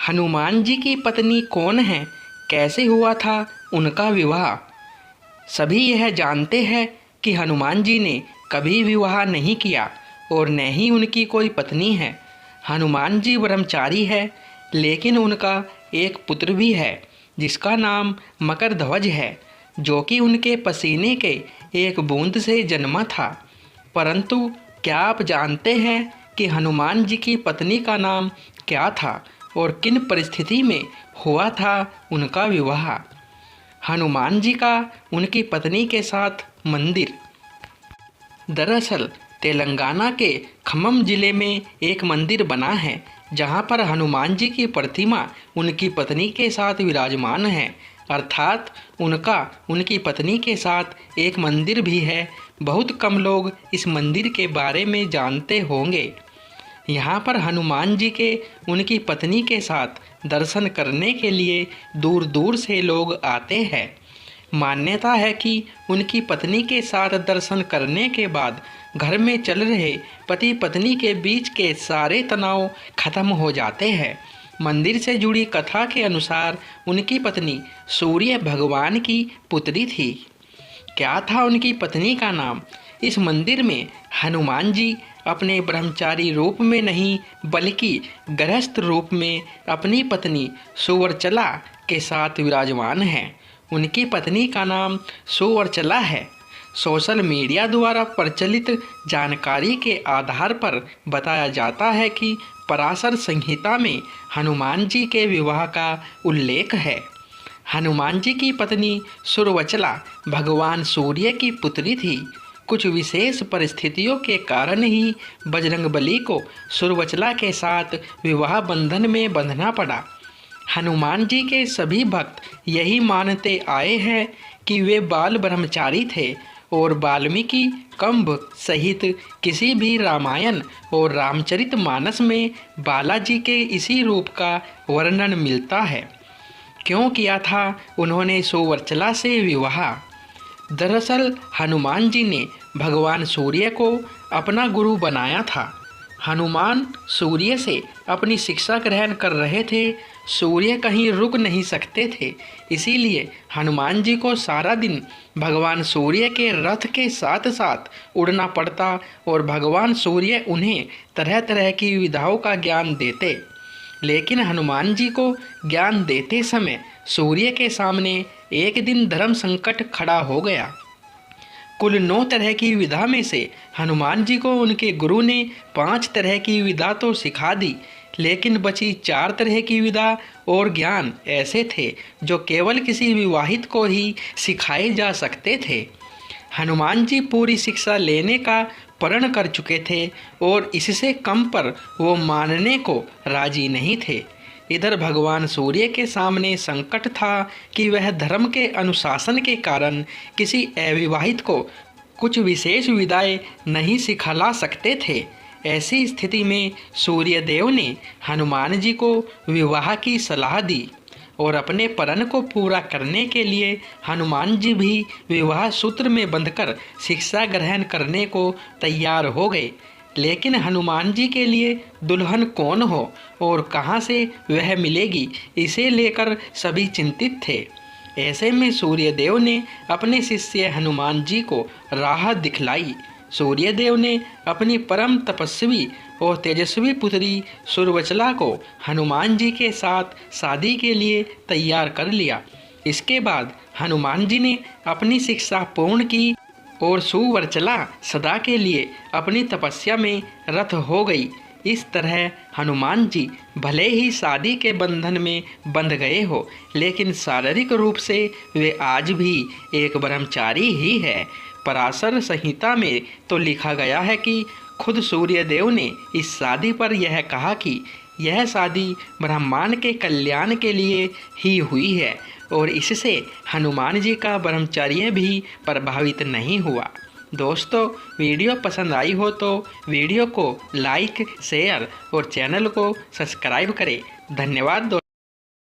हनुमान जी की पत्नी कौन है, कैसे हुआ था उनका विवाह। सभी यह जानते हैं कि हनुमान जी ने कभी विवाह नहीं किया और न ही उनकी कोई पत्नी है। हनुमान जी ब्रह्मचारी है, लेकिन उनका एक पुत्र भी है जिसका नाम मकरध्वज है, जो कि उनके पसीने के एक बूंद से जन्मा था। परंतु क्या आप जानते हैं कि हनुमान जी की पत्नी का नाम क्या था और किन परिस्थिति में हुआ था उनका विवाह। हनुमान जी का उनकी पत्नी के साथ मंदिर। दरअसल तेलंगाना के खम्मम जिले में एक मंदिर बना है जहां पर हनुमान जी की प्रतिमा उनकी पत्नी के साथ विराजमान है, अर्थात उनकी पत्नी के साथ एक मंदिर भी है। बहुत कम लोग इस मंदिर के बारे में जानते होंगे। यहाँ पर हनुमान जी के उनकी पत्नी के साथ दर्शन करने के लिए दूर दूर से लोग आते हैं। मान्यता है कि उनकी पत्नी के साथ दर्शन करने के बाद घर में चल रहे पति पत्नी के बीच के सारे तनाव खत्म हो जाते हैं। मंदिर से जुड़ी कथा के अनुसार उनकी पत्नी सूर्य भगवान की पुत्री थी। क्या था उनकी पत्नी का नाम? इस मंदिर में हनुमान जी अपने ब्रह्मचारी रूप में नहीं बल्कि गृहस्थ रूप में अपनी पत्नी सुवर्चला के साथ विराजमान हैं। उनकी पत्नी का नाम सुवर्चला है। सोशल मीडिया द्वारा प्रचलित जानकारी के आधार पर बताया जाता है कि पराशर संहिता में हनुमान जी के विवाह का उल्लेख है। हनुमान जी की पत्नी सुरवचला भगवान सूर्य की पुत्री थी। कुछ विशेष परिस्थितियों के कारण ही बजरंगबली को सुरवचला के साथ विवाह बंधन में बंधना पड़ा। हनुमान जी के सभी भक्त यही मानते आए हैं कि वे बाल ब्रह्मचारी थे और वाल्मीकि कंभ सहित किसी भी रामायण और रामचरितमानस में बालाजी के इसी रूप का वर्णन मिलता है। क्यों किया था उन्होंने सुवर्चला से विवाह? दरअसल हनुमान जी ने भगवान सूर्य को अपना गुरु बनाया था। हनुमान सूर्य से अपनी शिक्षा ग्रहण कर रहे थे। सूर्य कहीं रुक नहीं सकते थे, इसीलिए हनुमान जी को सारा दिन भगवान सूर्य के रथ के साथ साथ उड़ना पड़ता और भगवान सूर्य उन्हें तरह तरह की विधाओं का ज्ञान देते। लेकिन हनुमान जी को ज्ञान देते समय सूर्य के सामने एक दिन धर्म संकट खड़ा हो गया। कुल 9 तरह की विधा में से हनुमान जी को उनके गुरु ने 5 तरह की विधा तो सिखा दी, लेकिन बची 4 तरह की विधा और ज्ञान ऐसे थे जो केवल किसी विवाहित को ही सिखाए जा सकते थे। हनुमान जी पूरी शिक्षा लेने का प्रण कर चुके थे और इससे कम पर वो मानने को राजी नहीं थे। इधर भगवान सूर्य के सामने संकट था कि वह धर्म के अनुशासन के कारण किसी अविवाहित को कुछ विशेष विधाएं नहीं सिखला सकते थे। ऐसी स्थिति में सूर्य देव ने हनुमान जी को विवाह की सलाह दी और अपने प्रण को पूरा करने के लिए हनुमान जी भी विवाह सूत्र में बंधकर शिक्षा ग्रहण करने को तैयार हो गए। लेकिन हनुमान जी के लिए दुल्हन कौन हो और कहाँ से वह मिलेगी, इसे लेकर सभी चिंतित थे। ऐसे में सूर्यदेव ने अपने शिष्य हनुमान जी को राह दिखलाई। सूर्यदेव ने अपनी परम तपस्वी और तेजस्वी पुत्री सुरवचला को हनुमान जी के साथ शादी के लिए तैयार कर लिया। इसके बाद हनुमान जी ने अपनी शिक्षा पूर्ण की और सुवर्चला सदा के लिए अपनी तपस्या में रत हो गई। इस तरह हनुमान जी भले ही शादी के बंधन में बंध गए हो, लेकिन शारीरिक रूप से वे आज भी एक ब्रह्मचारी ही है। पराशर संहिता में तो लिखा गया है कि खुद सूर्यदेव ने इस शादी पर यह कहा कि यह शादी ब्रह्मांड के कल्याण के लिए ही हुई है और इससे हनुमान जी का ब्रह्मचर्य भी प्रभावित नहीं हुआ। दोस्तों, वीडियो पसंद आई हो तो वीडियो को लाइक, शेयर और चैनल को सब्सक्राइब करें। धन्यवाद दोस्तों।